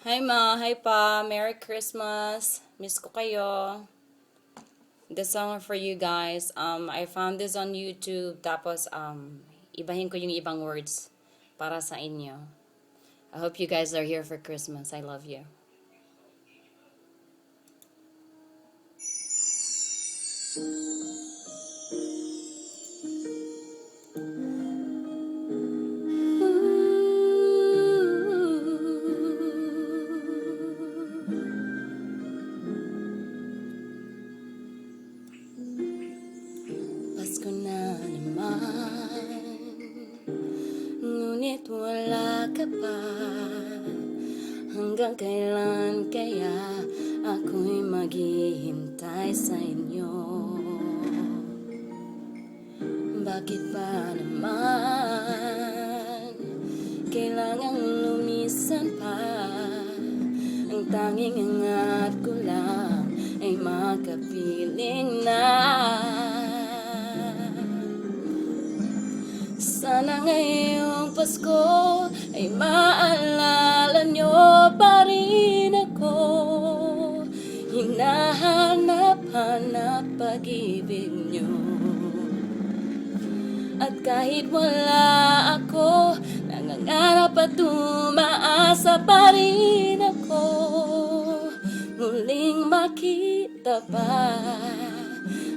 Hi ma, hi pa, Merry Christmas. Miss ko kayo. This song for you guys. I found this on YouTube. Tapos ibahin ko yung ibang words para sa inyo. I hope you guys are here for Christmas. I love you. Pasko na naman, ngunit wala ka pa. Hanggang kailan kaya ako'y maghihintay sa inyo? Bakit ba naman kailangang lumisan pa? Ang tanging angat ko lang ay makapiling na. Sana ngayong Pasko ay maalala nyo pa rin ako. Hinahanap-hanap pag-ibig nyo. At kahit wala ako, nangangarap at umaasa pa rin ako. Muling makita pa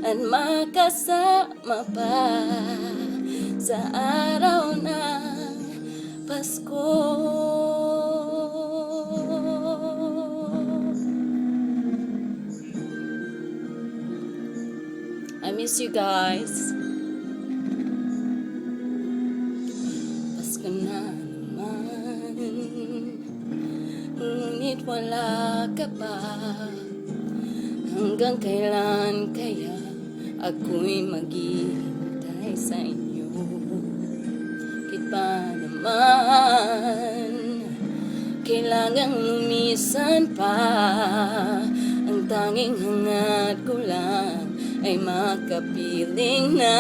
at makasama pa sa araw ng Pasko. I miss you guys. Pasko na naman, ngunit wala ka pa. Hanggang kailan kaya ako'y maghihintay sa inyo? Bakit ba naman kailangang lumisan pa? Ang tanging hangat ko lang ay makapiling na.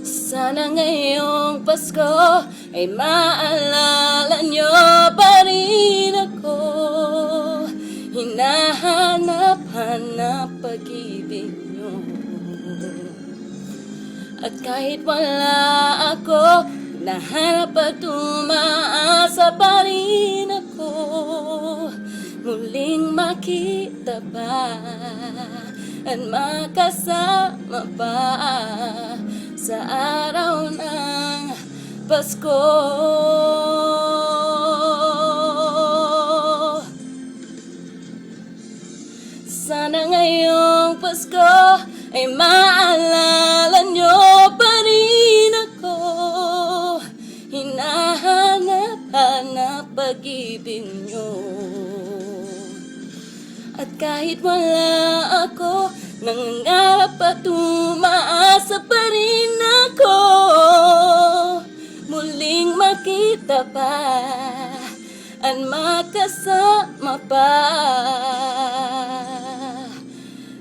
Sana ngayong Pasko ay maalala nyo pa rin ako. Hinahanap-hanap pag-ibig nyo. At kahit wala ako, nahanap at umaasa pa rin ako. Muling makita pa at makasama pa sa araw ng Pasko. Sana ngayong Pasko ay maalala nyo pa rin ako. Hinahanap-hanap pag-ibig nyo. At kahit wala ako, nangangarap at umaasa pa rin ako. Muling makita pa at makasama pa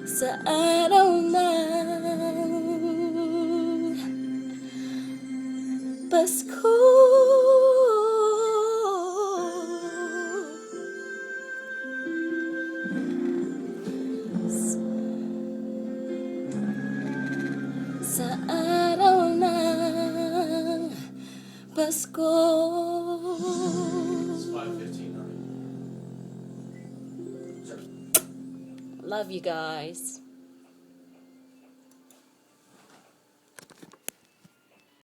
sa araw ng Pasko. Sa araw ng Pasko. It's 5:15, right? Love you guys.